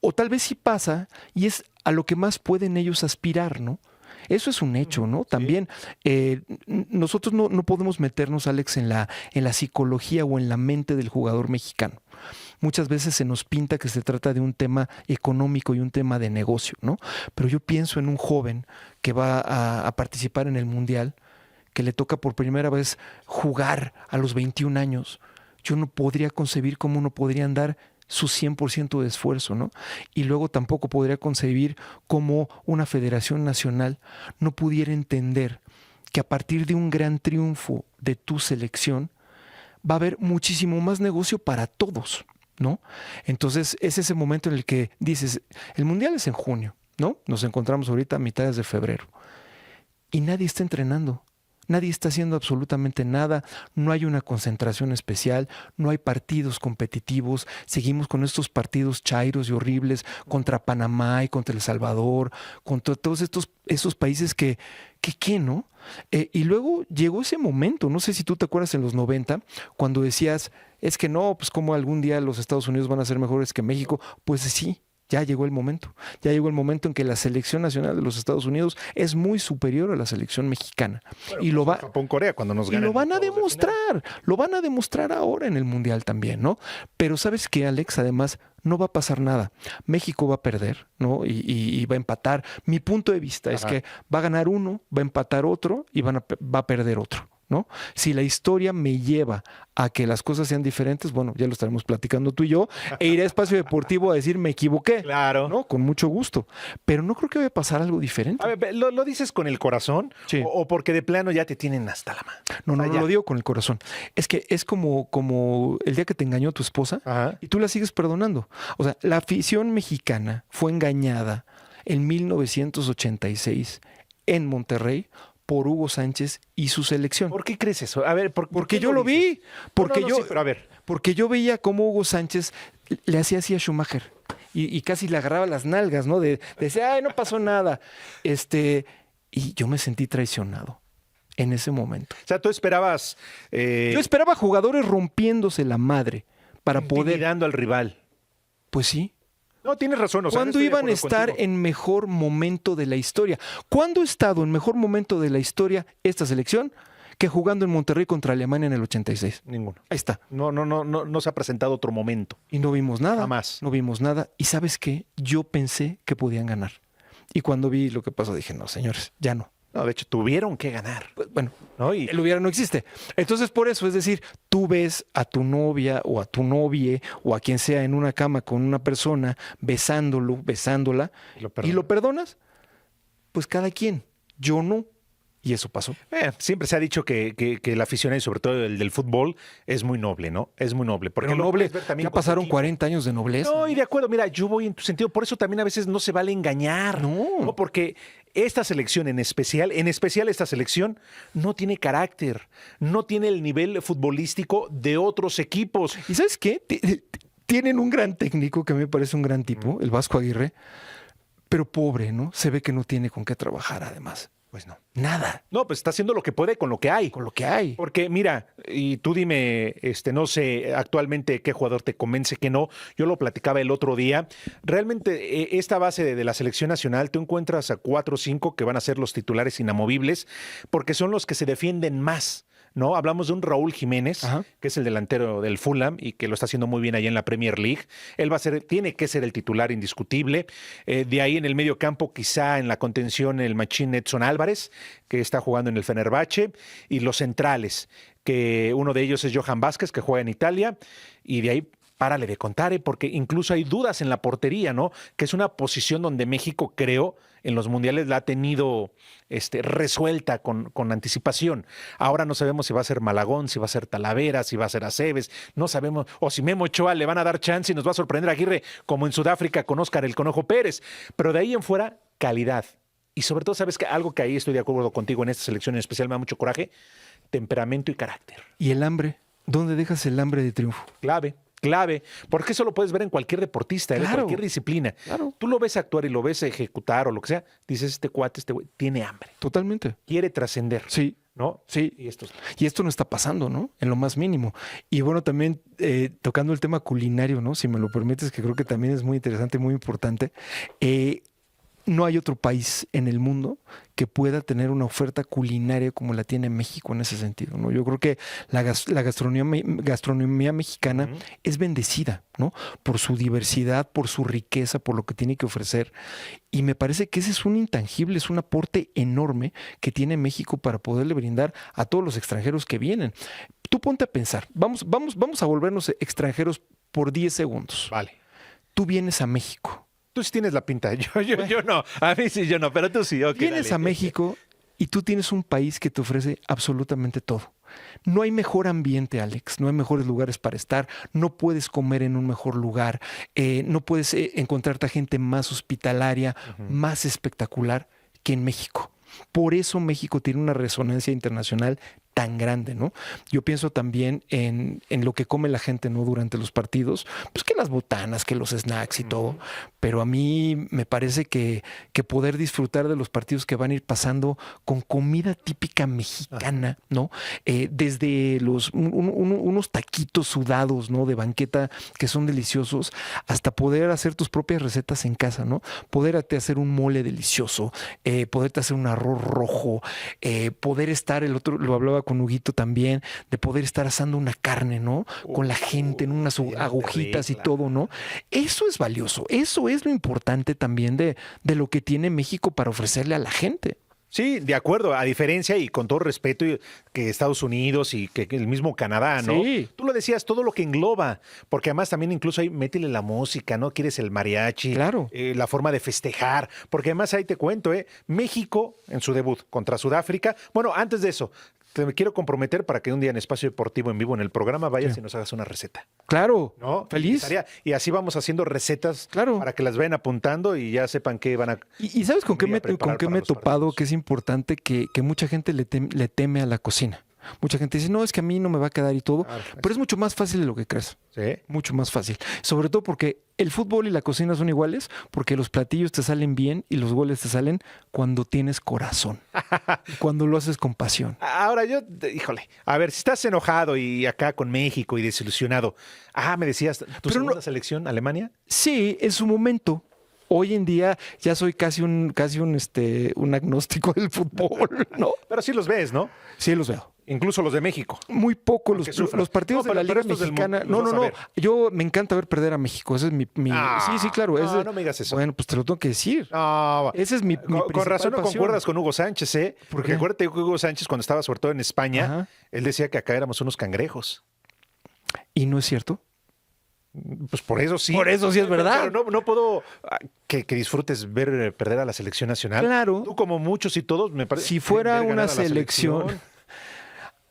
O tal vez sí pasa y es a lo que más pueden ellos aspirar, ¿no? Eso es un hecho, ¿no? También nosotros no podemos meternos, Alex, en la psicología o en la mente del jugador mexicano. Muchas veces se nos pinta que se trata de un tema económico y un tema de negocio, ¿no? Pero yo pienso en un joven que va a participar en el Mundial, que le toca por primera vez jugar a los 21 años. Yo no podría concebir cómo no podrían dar su 100% de esfuerzo, ¿no? Y luego tampoco podría concebir cómo una federación nacional no pudiera entender que a partir de un gran triunfo de tu selección va a haber muchísimo más negocio para todos, ¿no? Entonces es ese momento en el que dices, el Mundial es en junio, ¿no? Nos encontramos ahorita a mitades de febrero y nadie está entrenando. Nadie está haciendo absolutamente nada, no hay una concentración especial, no hay partidos competitivos, seguimos con estos partidos chairos y horribles contra Panamá y contra El Salvador, contra todos esos países que ¿qué, no? Y luego llegó ese momento, no sé si tú te acuerdas en los 90, cuando decías, es que no, pues como algún día los Estados Unidos van a ser mejores que México, pues sí. Ya llegó el momento. Ya llegó el momento en que la selección nacional de los Estados Unidos es muy superior a la selección mexicana. Bueno, y lo va Japón-Corea cuando nos y ganan. lo van a demostrar. Lo van a demostrar ahora en el Mundial también, ¿no? Pero ¿sabes qué, Alex? Además, no va a pasar nada. México va a perder, ¿no? Y va a empatar. Mi punto de vista es que va a ganar uno, va a empatar otro y va a perder otro, ¿no? Si la historia me lleva a que las cosas sean diferentes, bueno, ya lo estaremos platicando tú y yo, e iré a Espacio Deportivo a decir me equivoqué. Claro. ¿No? Con mucho gusto. Pero no creo que vaya a pasar algo diferente. A ver, ¿lo dices con el corazón? Sí. O porque de plano ya te tienen hasta la mano? No lo digo con el corazón. Es que es como el día que te engañó tu esposa y tú la sigues perdonando. O sea, la afición mexicana fue engañada en 1986 en Monterrey por Hugo Sánchez y su selección. ¿Por qué crees eso? A ver, porque yo lo vi. Porque sí, pero a ver. Porque yo veía cómo Hugo Sánchez le hacía así a Schumacher y casi le agarraba las nalgas, ¿no? Decía, ay, no pasó nada. Y yo me sentí traicionado en ese momento. O sea, tú esperabas... Yo esperaba jugadores rompiéndose la madre para poder... Intimidando al rival. Pues sí. No, tienes razón. O sea, ¿Cuándo iban a estar en mejor momento de la historia? ¿Cuándo ha estado en mejor momento de la historia esta selección que jugando en Monterrey contra Alemania en el 86? Ninguno. Ahí está. No se ha presentado otro momento. Y no vimos nada. Jamás. No vimos nada. ¿Y sabes qué? Yo pensé que podían ganar. Y cuando vi lo que pasó dije, no, señores, ya no. No, de hecho, tuvieron que ganar. Bueno, ¿no? El hubiera no existe. Entonces, por eso, es decir, tú ves a tu novia o a tu novia o a quien sea en una cama con una persona besándola y lo perdonas, pues cada quien. Yo no. Y eso pasó. Siempre se ha dicho que el aficionado, y sobre todo el del fútbol, es muy noble, ¿no? Es muy noble. Porque pero noble, ya pasaron 40 años de nobleza. No, y de acuerdo, mira, yo voy en tu sentido. Por eso también a veces no se vale engañar. No. Porque esta selección en especial esta selección, no tiene carácter, no tiene el nivel futbolístico de otros equipos. ¿Y sabes qué? Tienen un gran técnico que a mí me parece un gran tipo, el Vasco Aguirre, pero pobre, ¿no? Se ve que no tiene con qué trabajar además. Pues no, nada. No, pues está haciendo lo que puede con lo que hay. Con lo que hay. Porque mira, y tú dime, no sé actualmente qué jugador te convence que no. Yo lo platicaba el otro día. Realmente esta base de la selección nacional, tú encuentras a 4 o 5 que van a ser los titulares inamovibles porque son los que se defienden más. ¿No? Hablamos de un Raúl Jiménez, que es el delantero del Fulham y que lo está haciendo muy bien allá en la Premier League. Él tiene que ser el titular indiscutible. De ahí en el medio campo, quizá en la contención, el machín Edson Álvarez, que está jugando en el Fenerbahce, y los centrales, que uno de ellos es Johan Vázquez, que juega en Italia, y de ahí párale de contar, porque incluso hay dudas en la portería, ¿no? Que es una posición donde México, creo, en los mundiales la ha tenido resuelta con anticipación. Ahora no sabemos si va a ser Malagón, si va a ser Talavera, si va a ser Aceves, no sabemos, o si Memo Ochoa le van a dar chance y nos va a sorprender a Aguirre, como en Sudáfrica con Óscar el Conejo Pérez. Pero de ahí en fuera, calidad. Y sobre todo, ¿sabes que algo que ahí estoy de acuerdo contigo en esta selección en especial me da mucho coraje? Temperamento y carácter. ¿Y el hambre? ¿Dónde dejas el hambre de triunfo? Clave. clave, porque eso lo puedes ver en cualquier deportista, en Claro. cualquier disciplina. Claro. Tú lo ves actuar y lo ves ejecutar o lo que sea, dices, este cuate, este güey, tiene hambre, Totalmente. quiere trascender, Sí. ¿no? Sí. Y esto no está pasando, ¿no? En lo más mínimo. Y bueno, también tocando el tema culinario, ¿no? Si me lo permites, que creo que también es muy interesante, muy importante. No hay otro país en el mundo que pueda tener una oferta culinaria como la tiene México en ese sentido, ¿no? Yo creo que la gastronomía mexicana Ujú. es bendecida, ¿no? Por su diversidad, por su riqueza, por lo que tiene que ofrecer. Y me parece que ese es un intangible, es un aporte enorme que tiene México para poderle brindar a todos los extranjeros que vienen. Tú ponte a pensar, vamos a volvernos extranjeros por 10 segundos. Vale. Tú vienes a México. Tú sí tienes la pinta, yo no, a mí sí, yo no, pero tú sí, ok. Vienes dale. a México y tú tienes un país que te ofrece absolutamente todo. No hay mejor ambiente, Alex, no hay mejores lugares para estar, no puedes comer en un mejor lugar, no puedes encontrarte a gente más hospitalaria, más espectacular que en México. Por eso México tiene una resonancia internacional tan grande, ¿no? Yo pienso también en lo que come la gente, ¿no? Durante los partidos, pues que las botanas, que los snacks y todo, pero a mí me parece que poder disfrutar de los partidos que van a ir pasando con comida típica mexicana, ¿no? Desde unos taquitos sudados, ¿no? De banqueta que son deliciosos, hasta poder hacer tus propias recetas en casa, ¿no? Poderte hacer un mole delicioso, poderte hacer un arroz rojo, poder estar, el otro lo hablaba con Huguito también, de poder estar asando una carne, ¿no? Con la gente en unas agujitas y todo, ¿no? Eso es valioso, eso es lo importante también de lo que tiene México para ofrecerle a la gente. Sí, de acuerdo, a diferencia y con todo respeto que Estados Unidos y que el mismo Canadá, ¿no? Sí. Tú lo decías, todo lo que engloba, porque además también incluso ahí métele la música, ¿no? Quieres el mariachi, Claro. La forma de festejar, porque además ahí te cuento, México en su debut contra Sudáfrica, bueno, antes de eso, te quiero comprometer para que un día en Espacio Deportivo en vivo en el programa vayas Sí. y nos hagas una receta, Claro, ¿no? feliz. Y así vamos haciendo recetas Claro. para que las vayan apuntando y ya sepan qué van a... ¿Y sabes con qué Voy a me, preparar con qué para me he los topado? partidos. Que es importante que mucha gente le teme a la cocina. Mucha gente dice, no, es que a mí no me va a quedar y todo, Claro, pero es mucho más fácil de lo que crees. ¿Sí? Mucho más fácil. Sobre todo porque el fútbol y la cocina son iguales, porque los platillos te salen bien y los goles te salen cuando tienes corazón, cuando lo haces con pasión. Ahora híjole, a ver, si estás enojado y acá con México y desilusionado. Me decías, ¿tu Pero segunda no- selección, Alemania? Sí, en su momento. Hoy en día ya soy casi un agnóstico del fútbol, ¿no? Pero sí los ves, ¿no? Sí, los veo. Incluso los de México. Muy poco Aunque sufran. los partidos No, de la pero Liga estos del Mexicana. mundo los No, vas a ver. Yo me encanta ver perder a México. Ese es mi. Sí, claro. No, no me digas eso. Bueno, pues te lo tengo que decir. No, Ese es mi con principal razón no pasión. concuerdas con Hugo Sánchez, ¿eh? ¿Por Porque qué? acuérdate que Hugo Sánchez, cuando estaba sobre todo en España, Ajá. él decía que acá éramos unos cangrejos. ¿Y no es cierto? Pues por eso sí. Por eso sí es verdad. Pero no puedo que disfrutes ver perder a la selección nacional. Claro. Tú, como muchos y todos, me parece. Si fuera ver ganar una a la selección,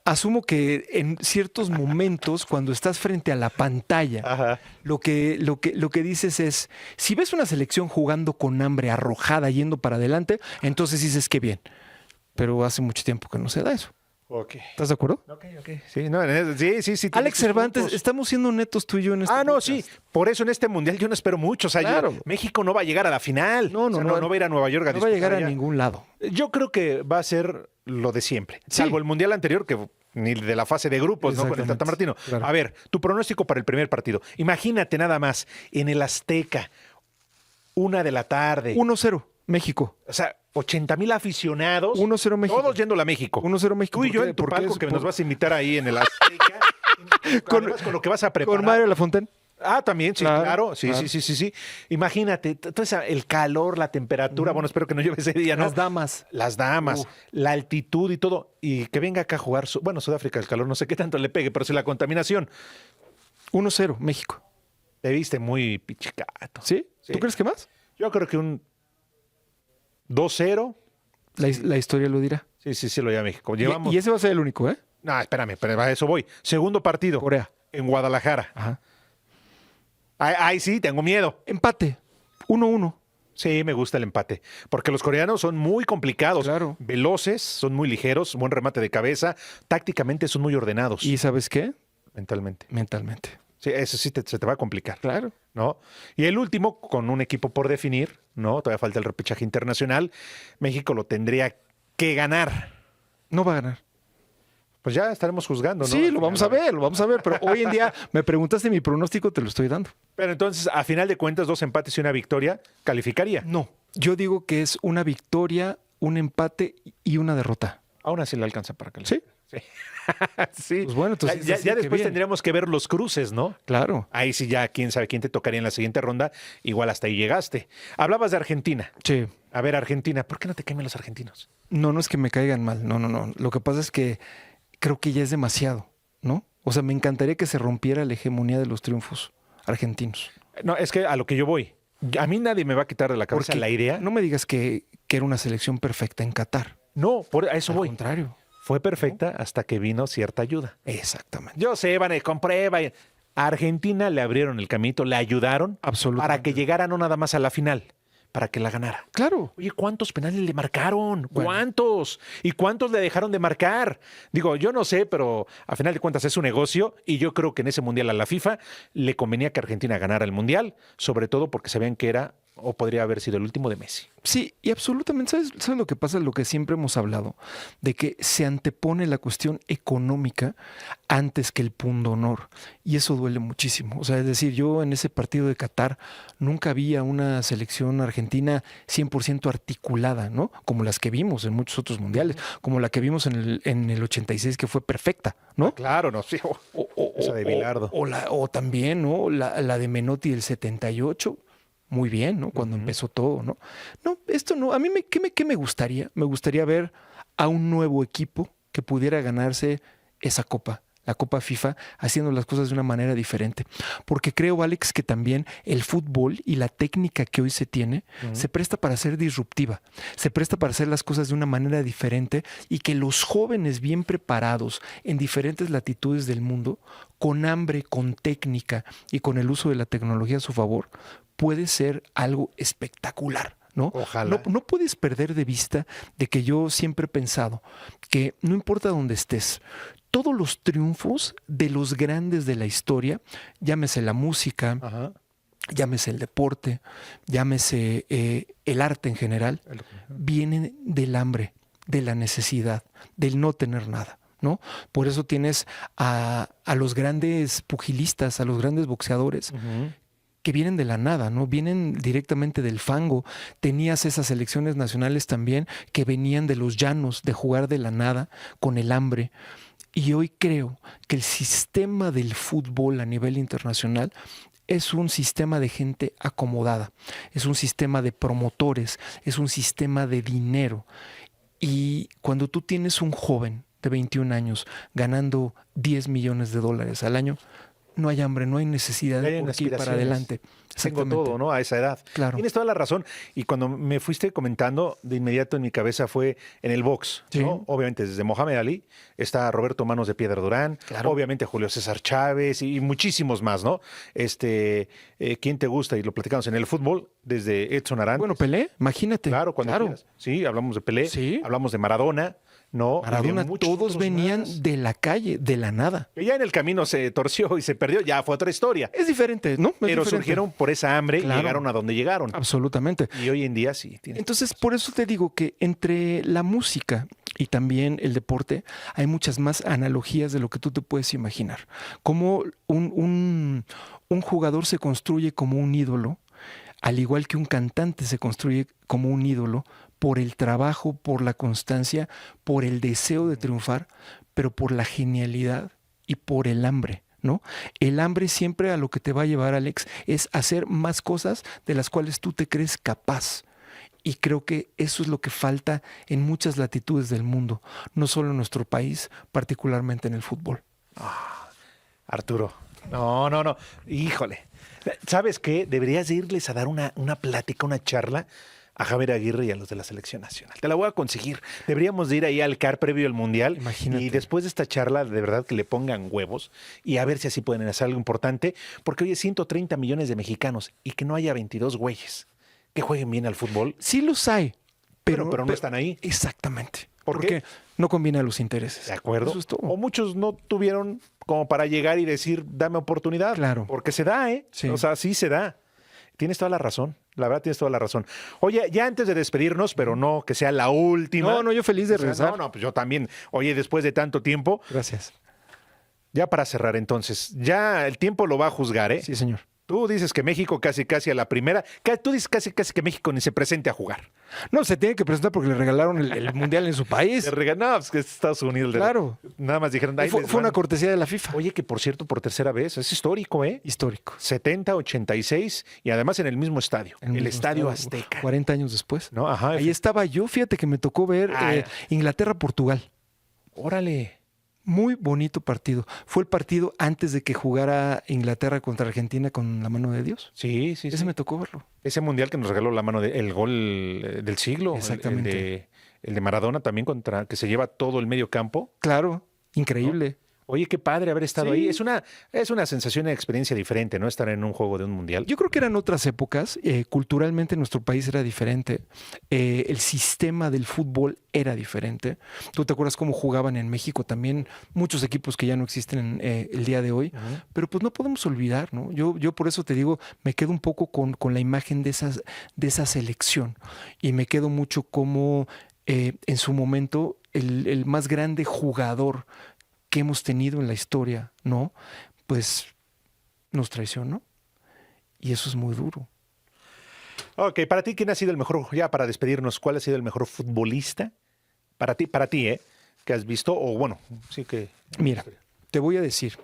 asumo que en ciertos momentos, cuando estás frente a la pantalla, Ajá. lo que dices es, si ves una selección jugando con hambre, arrojada, yendo para adelante, entonces dices que bien. Pero hace mucho tiempo que no se da eso. Ok. ¿Estás de acuerdo? Ok. Sí, no, sí. tienes Alex tus Cervantes, puntos. estamos siendo netos tú y yo en este No, podcast. sí. Por eso en este mundial yo no espero mucho. O sea, Claro. México no va a llegar a la final. No, O sea, no va a ir a Nueva York a No va a llegar disputar a allá. ningún lado. Yo creo que va a ser lo de siempre. Sí. Salvo el mundial anterior, que ni de la fase de grupos, ¿no? Con el Exactamente. Tata Martino. Claro. A ver, tu pronóstico para el primer partido. Imagínate nada más, en el Azteca, 1:00 p.m. 1-0, México. O sea, 80,000 aficionados. 1-0 México. Todos yéndole a México. 1-0 México. Tú y ¿Por yo qué? en tu Porque palco es que por- nos vas a invitar ahí en el Azteca. Con- Además, con lo que vas a preparar. Con Mario Lafontaine. También, sí, Claro, claro. Sí, claro. sí. Imagínate, el calor, la temperatura. Bueno, espero que no llueve ese día, ¿no? Las damas. Las damas, la altitud y todo. Y que venga acá a jugar. Sudáfrica, el calor, no sé qué tanto le pegue, pero si la contaminación. 1-0, México. Te viste muy pichicato. ¿Sí? Sí. ¿Tú crees que más? Yo creo que un 2-0. La historia lo dirá. Sí, lo lleva México. Llevamos. Y ese va a ser el único, ¿eh? No, espérame, pero a eso voy. Segundo partido. Corea. En Guadalajara. Ajá. Ay, sí, tengo miedo. Empate. 1-1. Sí, me gusta el empate. Porque los coreanos son muy complicados. Claro. Veloces, son muy ligeros, buen remate de cabeza. Tácticamente son muy ordenados. ¿Y sabes qué? Mentalmente. Mentalmente. Sí, eso sí se te va a complicar. Claro. ¿No? Y el último, con un equipo por definir, ¿no? Todavía falta el repechaje internacional. México lo tendría que ganar. No va a ganar. Pues ya estaremos juzgando, ¿no? Sí, lo vamos a ver, pero hoy en día me preguntaste mi pronóstico, te lo estoy dando. Pero entonces, a final de cuentas, 2 empates y una victoria, calificaría. No, yo digo que es una victoria, un empate y una derrota. Aún así le alcanza para calificar. Sí. Sí. Sí. Pues bueno, entonces ya así que después bien. tendríamos que ver los cruces, ¿no? Claro. Ahí sí ya quién sabe quién te tocaría en la siguiente ronda. Igual hasta ahí llegaste. Hablabas de Argentina. Sí. A ver, Argentina, ¿por qué no te quemen los argentinos? No es que me caigan mal, no. Lo que pasa es que creo que ya es demasiado, ¿no? O sea, me encantaría que se rompiera la hegemonía de los triunfos argentinos. No, es que a lo que yo voy. A mí nadie me va a quitar de la cabeza Porque la idea. no me digas que era una selección perfecta en Qatar. No, a eso Al voy. contrario. Fue perfecta hasta que vino cierta ayuda. Exactamente. Yo sé, van, comprueba. A Argentina le abrieron el caminito, le ayudaron Absolutamente. para que llegara no nada más a la final, para que la ganara. Claro. Oye, ¿cuántos penales le marcaron? Bueno. ¿Cuántos? ¿Y cuántos le dejaron de marcar? Digo, yo no sé, pero a final de cuentas es un negocio y yo creo que en ese mundial a la FIFA le convenía que Argentina ganara el mundial, sobre todo porque sabían que era o podría haber sido el último de Messi. Sí, y absolutamente, ¿sabes lo que pasa? Lo que siempre hemos hablado, de que se antepone la cuestión económica antes que el pundonor. Y eso duele muchísimo. O sea, es decir, yo en ese partido de Qatar nunca vi a una selección argentina 100% articulada, ¿no? Como las que vimos en muchos otros mundiales, como la que vimos en el 86, que fue perfecta, ¿no? Claro, no, sí. Esa de Bilardo. O también, ¿no? La de Menotti del 78. Muy bien, ¿no? Cuando empezó todo, ¿no? No, esto no. A mí, ¿qué me gustaría? Me gustaría ver a un nuevo equipo que pudiera ganarse esa copa, la Copa FIFA, haciendo las cosas de una manera diferente. Porque creo, Alex, que también el fútbol y la técnica que hoy se tiene se presta para ser disruptiva, se presta para hacer las cosas de una manera diferente y que los jóvenes bien preparados en diferentes latitudes del mundo, con hambre, con técnica y con el uso de la tecnología a su favor, puede ser algo espectacular, ¿no? Ojalá. No puedes perder de vista de que yo siempre he pensado que no importa dónde estés, todos los triunfos de los grandes de la historia, llámese la música, Ajá. llámese el deporte, llámese el arte en general, vienen del hambre, de la necesidad, del no tener nada, ¿no? Por eso tienes a los grandes pugilistas, a los grandes boxeadores, que vienen de la nada, ¿no? Vienen directamente del fango. Tenías esas selecciones nacionales también que venían de los llanos, de jugar de la nada, con el hambre. Y hoy creo que el sistema del fútbol a nivel internacional es un sistema de gente acomodada, es un sistema de promotores, es un sistema de dinero. Y cuando tú tienes un joven de 21 años ganando $10 millones al año, no hay hambre, no hay necesidad de por aquí para adelante. Tengo todo, ¿no? A esa edad. Claro. Tienes toda la razón. Y cuando me fuiste comentando, de inmediato en mi cabeza fue en el box, Sí. ¿no? Obviamente desde Mohamed Ali, está Roberto Manos de Piedra Durán, Claro. obviamente Julio César Chávez y muchísimos más, ¿no? ¿Quién te gusta? Y lo platicamos en el fútbol, desde Edson Arantes. Bueno, Pelé, imagínate. Claro, cuando quieras. Sí, hablamos de Pelé, Sí. hablamos de Maradona, ¿no? Y de Maradona, muchos todos otros venían más. de la calle, de la nada. Que ya en el camino se torció y se perdió, ya fue otra historia. Es diferente, ¿no? Es Pero diferente. surgieron por esa hambre Claro. y llegaron a donde llegaron. Absolutamente. Y hoy en día sí. Tienes Entonces, por eso te digo que entre la música y también el deporte hay muchas más analogías de lo que tú te puedes imaginar. Como un jugador se construye como un ídolo, al igual que un cantante se construye como un ídolo por el trabajo, por la constancia, por el deseo de triunfar, pero por la genialidad y por el hambre, ¿no? El hambre siempre a lo que te va a llevar, Alex, es hacer más cosas de las cuales tú te crees capaz. Y creo que eso es lo que falta en muchas latitudes del mundo, no solo en nuestro país, particularmente en el fútbol. Arturo. No. Híjole. ¿Sabes qué? Deberías irles a dar una plática, una charla a Javier Aguirre y a los de la selección nacional. Te la voy a conseguir. Deberíamos de ir ahí al CAR previo al Mundial. Imagínate. Y después de esta charla, de verdad que le pongan huevos y a ver si así pueden hacer algo importante. Porque hoy es 130 millones de mexicanos y que no haya 22 güeyes que jueguen bien al fútbol. Sí los hay, Pero no están ahí. Exactamente. ¿Por Porque qué? no conviene a los intereses. ¿De acuerdo? Eso es todo. O muchos no tuvieron como para llegar y decir, dame oportunidad. Claro. Porque se da, ¿eh? Sí. O sea, sí se da. Tienes toda la razón. La verdad, tienes toda la razón. Oye, ya antes de despedirnos, pero no que sea la última. No, yo feliz de O sea, regresar. No, pues yo también. Oye, después de tanto tiempo, Gracias. ya para cerrar entonces, ya el tiempo lo va a juzgar, ¿eh? Sí, señor. Tú dices que México casi a la primera. Tú dices casi que México ni se presente a jugar. No, se tiene que presentar porque le regalaron el Mundial en su país. No, pues que es Estados Unidos. Claro. Nada más dijeron. "Ahí les Fue una van". cortesía de la FIFA. Oye, que por cierto, por tercera vez, es histórico, ¿eh? Histórico. 70, 86 y además en el mismo estadio, el mismo Estadio Azteca. 40 años después. ¿No? Ajá. Ahí estaba yo, fíjate que me tocó ver Inglaterra-Portugal. Órale. Muy bonito partido. Fue el partido antes de que jugara Inglaterra contra Argentina con la mano de Dios. Sí. Ese me tocó verlo. Ese mundial que nos regaló la mano el gol del siglo. Exactamente. El de Maradona también que se lleva todo el medio campo. Claro, increíble. Oye, qué padre haber estado Sí. ahí. Es una sensación, una experiencia diferente, ¿no? Estar en un juego de un mundial. Yo creo que eran otras épocas. Culturalmente nuestro país era diferente. El sistema del fútbol era diferente. ¿Tú te acuerdas cómo jugaban en México también? Muchos equipos que ya no existen el día de hoy. Ujú. Pero pues no podemos olvidar, ¿no? Yo por eso te digo, me quedo un poco con la imagen de esa selección. Y me quedo mucho como en su momento el más grande jugador que hemos tenido en la historia, ¿no? Pues nos traicionó. Y eso es muy duro. Ok, para ti, ¿quién ha sido el mejor, ya para despedirnos, cuál ha sido el mejor futbolista? Para ti, ¿eh? Que has visto, o bueno, sí que... Mira, te voy a decir,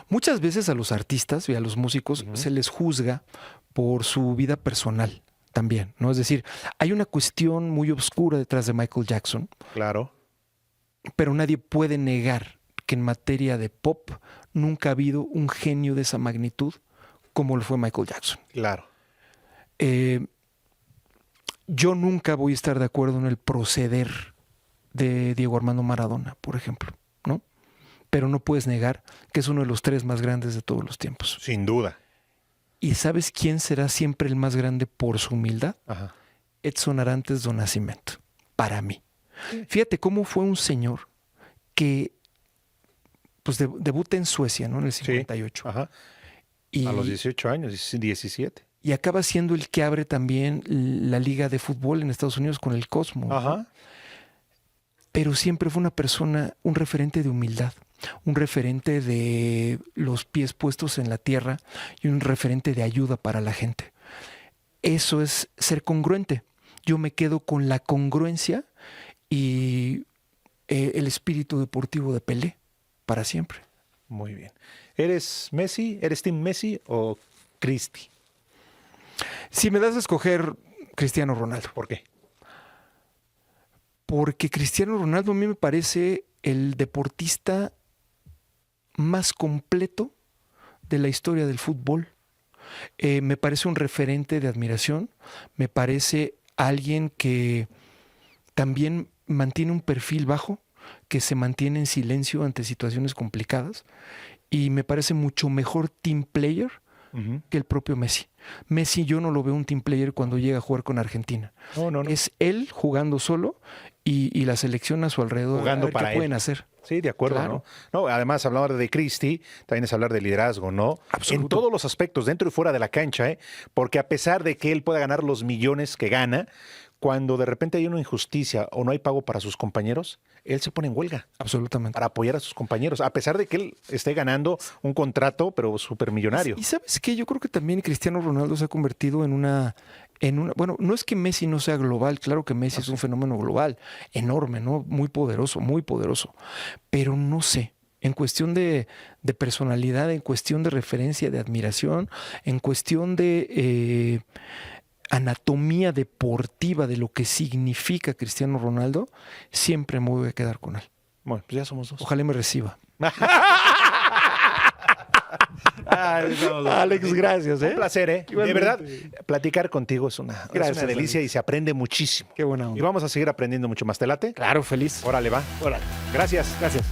muchas veces a los artistas y a los músicos se les juzga por su vida personal también, ¿no? Es decir, hay una cuestión muy oscura detrás de Michael Jackson, Claro. pero nadie puede negar que en materia de pop nunca ha habido un genio de esa magnitud como lo fue Michael Jackson. Claro. Yo nunca voy a estar de acuerdo en el proceder de Diego Armando Maradona, por ejemplo, ¿no? Pero no puedes negar que es uno de los 3 más grandes de todos los tiempos. Sin duda. ¿Y sabes quién será siempre el más grande por su humildad? Ajá. Edson Arantes do Nascimento, para mí. Fíjate cómo fue un señor que pues debuta en Suecia, ¿no? En el 58. Ajá. Y, A los 18 años, 17. y acaba siendo el que abre también la liga de fútbol en Estados Unidos con el Cosmo. Ajá. Pero siempre fue una persona, un referente de humildad, un referente de los pies puestos en la tierra y un referente de ayuda para la gente. Eso es ser congruente. Yo me quedo con la congruencia y el espíritu deportivo de Pelé para siempre. Muy bien. ¿Eres Messi? ¿Eres Team Messi o Cristi? Si me das a escoger Cristiano Ronaldo, ¿Por qué? porque Cristiano Ronaldo a mí me parece el deportista más completo de la historia del fútbol. Me parece un referente de admiración, me parece alguien que también mantiene un perfil bajo, que se mantiene en silencio ante situaciones complicadas y me parece mucho mejor team player que el propio Messi. Messi yo no lo veo un team player cuando llega a jugar con Argentina. No. Es él jugando solo y la selección a su alrededor. Jugando a ver para qué él. pueden hacer. Sí, de acuerdo, Claro. ¿no? Además, hablar de Cristi también es hablar de liderazgo, ¿no? Absoluto. En todos los aspectos, dentro y fuera de la cancha, ¿eh? Porque a pesar de que él pueda ganar los millones que gana, cuando de repente hay una injusticia o no hay pago para sus compañeros, él se pone en huelga Absolutamente. para apoyar a sus compañeros, a pesar de que él esté ganando un contrato, pero súper millonario. Y sabes qué, yo creo que también Cristiano Ronaldo se ha convertido en una, bueno, no es que Messi no sea global, claro que Messi es un fenómeno global, enorme, ¿no? Muy poderoso, pero no sé, en cuestión de personalidad, en cuestión de referencia, de admiración, en cuestión de anatomía deportiva de lo que significa Cristiano Ronaldo, siempre me voy a quedar con él. Bueno, pues ya somos dos. Ojalá me reciba. Ay, no. Alex, gracias, ¿eh? Un placer, ¿eh? Igualmente. De verdad, platicar contigo es una Gracias, delicia Alex. y se aprende muchísimo. Qué buena Y onda. vamos a seguir aprendiendo mucho más. ¿Te late? Claro, feliz. Órale, va. Órale. Gracias. Gracias.